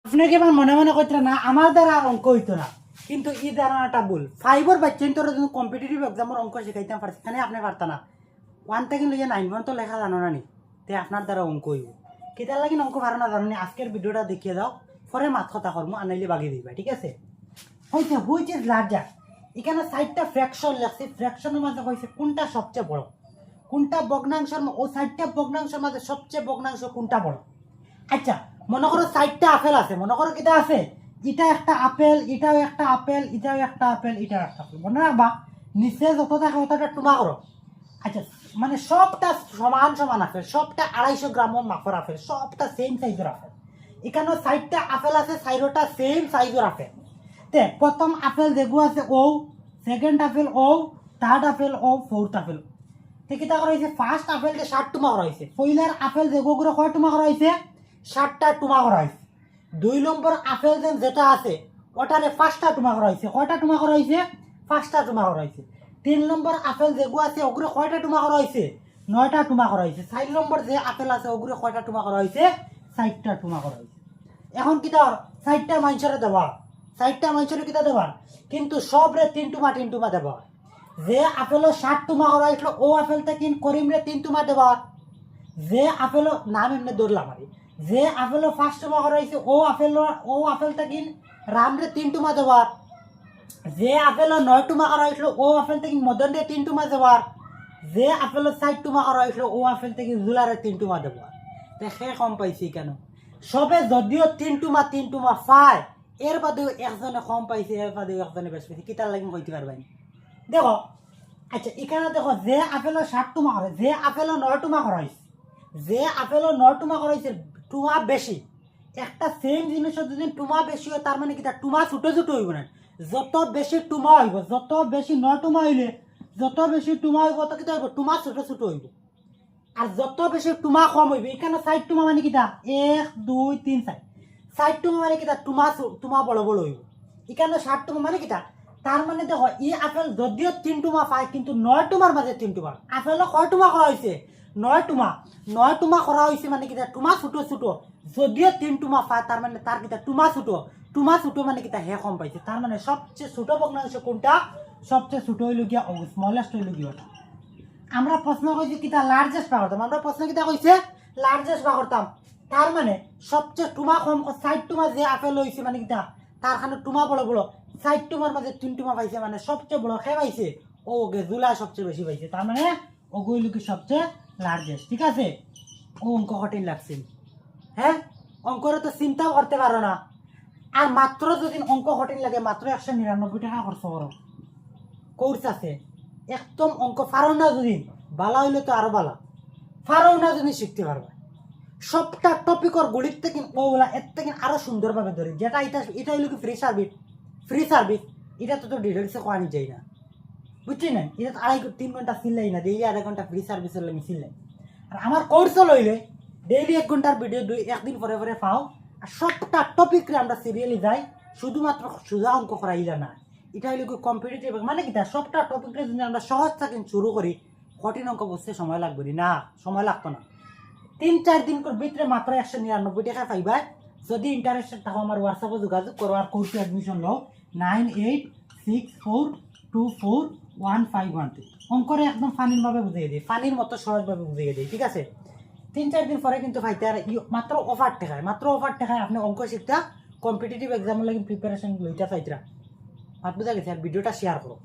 আপনাকে এবার মনে মনে করতে না আমার দ্বারা অঙ্ক হইতো না, কিন্তু এই ধারণাটা ভুল। ফাইভর বাচ্চা তোর যদি কম্পিটিটিভ এক্সামের অঙ্ক শিখাইতাম পারছি, এখানে আপনি পারতা না। 1 থেকে লইয়া 9 পর্যন্ত লেখা জানো না নি, তে আপনার দ্বারা অঙ্ক হইব। কেটার লাগি অঙ্ক পারো না জানো নি, আজকের ভিডিওটা দেখিয়ে দাও, পরে মাত কথা করবো, আনাইলে বাগিয়ে দিবা, ঠিক আছে? হইতে হুইচ ইজ লার্জার, এখানে 4টা ফ্র্যাকশন লেখছি, ফ্র্যাকশনের মাঝে হয়েছে কোনটা সবচেয়ে বড়, কোনটা ভগ্নাংশের, ও 4টা ভগ্নাংশের মাঝে সবচেয়ে ভগ্নাংশ কোনটা বড়। আচ্ছা মনে করো 4টা আপেল আছে, মনে করো কিটা আছে, এটা একটা আপেল, এটাও একটা আপেল, এটাও একটা আপেল, এটাও একটা আপেল, মনে রাখবা নিচে যত থাকে ওটা টুমা করো। আচ্ছা মানে সবটা সমান সমান আপেল, সবটা 250 গ্রাম মাপের আপেল, সবটা সেম সাইজের আপেল। এখানে 4টা আপেল আছে, 4টা সেম সাইজের আপেল। তে প্রথম আপেল যেগু আছে ও, সেকেন্ড আপেল ও, থার্ড আপেল ও, ফোর্থ আপেল। তো কিটা করা হয়েছে, ফার্স্ট আপেলকে 60 টুমা করা হয়েছে, পয়লার আপেল যেগুলো কয় টুমা করা হয়েছে, 60টা টুমা করা হয়েছে। 2 নম্বর আপেল যেটা আছে ওটারে 5টা টুমা করা হয়েছে, কয়টা টুমা করা হয়েছে, 5টা টুমা করা হয়েছে। 3 নম্বর আপেল যেগুলো আছে ওগুলো কয়টা টুমা করা হয়েছে, 9টা টুমা করা হয়েছে। 4 নম্বর যে আপেল আছে ওগুলো কয়টা টুমা করা হয়েছে, 4টা টুমা করা হয়েছে। এখন কিটা 4টা মানুষের দেওয়া, 4টা মানুষের কিটা দেওয়ার, কিন্তু সবরে 3 টুমা 3 টুমা দেওয়া। যে আপেল 60 টুমা করা হয়েছিল ও আপেলটা কিন করিমরে 3 টুমা দেওয়া। যে আপেল নাম এমনি দৌড়লাম আর যে আপেল 5 টুমা করা হয়েছে ও আপেলটা কিন রামরে 3 টুমা দেওয়ার। যে আপেল 9 টুমা করা হয়েছিল ও আপেলটা কিন মদন রে 3 টুমা দেওয়ার। যে আপেল 4 টুমা করা হয়েছিল ও আপেলটা কিন জুলারে 3 টুমা দেওয়ার। দেখে কম পাইছি কেন, সবে যদিও 3 টুমা 3 টুমা পায়, এর বাদেও একজনে কম পাইছে, এর বাদেও একজনে বেশ পাইছে, কিতার লাগি কইতে পারবেন দেখো। আচ্ছা এখানে দেখো যে আপেল 60 টুমা করে, যে আপেল 9 টুমা করা হয়েছে, যে আপেল 9 টুমা করা হয়েছে টুমা বেশি। একটা সেম জিনিসের যদি টুমা বেশি হয় তার মানে কি তার টুমা ছোট ছোট হইব না, যত বেশি টুমা হইব, যত বেশি 9 টুমা হইলে যত বেশি টুমা হইব তত কিটা হইব, টুমা ছোট ছোট হইব। আর যত বেশি টুমা কম হইবে, এখানে 4 টুমা মানে কিটা 1 2 3 4, 4 টুমা মানে কিটা টুমা বড় বড় হইব। এখানে 60 টুমা মানে কিটা, তার মানে দেখো ই আপেল যদিও 3 টুমা পায় কিন্তু 9 টুমার মাঝে 3 টুমা। আপেল কয় টুমা করা হয়েছে, 9 টুমা। 9 টুমা করা হয়েছে মানে কিটা টুমা ছোট ছোট, যদিও 3 টুমা পায় তার মানে তার কিটা টুমা ছোট। টুমা ছোট মানে কিটা হে কম পাইছে, তার মানে সবচেয়ে ছোট ভগ্নাংশ কোনটা, সবচেয়ে ছোট হইল গিয়া স্মলেস্ট হইল গিয়া। আমরা প্রশ্ন কইছি কিটা লার্জেস্ট বা করতাম, আমরা প্রশ্ন কিটা কইছে লার্জেস্ট বা করতাম। তার মানে সবচেয়ে টুমা কম 60 টুমা যে আপেল হইছে মানে কিটা তার খানে টুমা বড় বড়, 60 টুমার মাঝে 3 টুমা পাইছে মানে সবচেয়ে বড় খে পাইছে ও গে জুলাই সবচেয়ে বেশি পাইছে, তার মানে ওগুলো কি সবচেয়ে লার্জেস্ট। ঠিক আছে, ও অঙ্ক কঠিন লাগছে, হ্যাঁ অঙ্করে তো চিন্তাও করতে পারো না। আর মাত্র যদি অঙ্ক কঠিন লাগে মাত্র 199 টাকা খরচ করো, কোর্স আছে। একদম অঙ্ক পারো না যদি, বালা হইলে তো আরো বালা, পারো না যদি শিখতে পারবা। সবটা টপিকর গণিত থেকে ওগুলা এর থেকে আরো সুন্দরভাবে ধরি, যেটা এটা হইলো কি ফ্রি সার্ভিস। এটা তো ডিটেলসে কোয়ানি যায় না, বুঝছি না, এটা তো 2.5 3 ঘন্টা চিল্লাই না, ডেইলি 1.5 ঘন্টা ফ্রি সার্ভিসের লাগে চিল্লাই। আর আমার কোর্সও লইলে ডেইলি 1 ঘন্টার ভিডিও একদিন পরে পরে পাও। আর সবটা টপিকরে আমরা সিরিয়ালি যাই, শুধুমাত্র সোজা অঙ্ক করাইলা না। এটা হইলো কি কম্পিটিটিভ, মানে কি সবটা টপিকরে যদি আমরা সহজ থাকেন শুরু করি, কঠিন অঙ্ক বুঝতে সময় লাগবে না, সময় লাগতো না। 3-4 দিন ভিতরে মাত্র 199 টাকা পাইবা। যদি ইন্টারেস্টেড থাকো আমার হোয়াটসঅ্যাপে যোগাযোগ করো আর কোর্সে অ্যাডমিশন লও 9864241512। অঙ্করে একদম ফানিরভাবে বুঝিয়ে দিই, ফানির মতো সহজভাবে বুঝিয়ে দিই, ঠিক আছে? 3-4 দিন পরে কিন্তু পাইতে আর মাত্র অফার টাকায় আপনি অঙ্ক শিখতা কম্পিটিটিভ এক্সামের লাগে প্রিপারেশন লইটা চাইতরা। বুঝা গেছে, আর ভিডিওটা শেয়ার করো।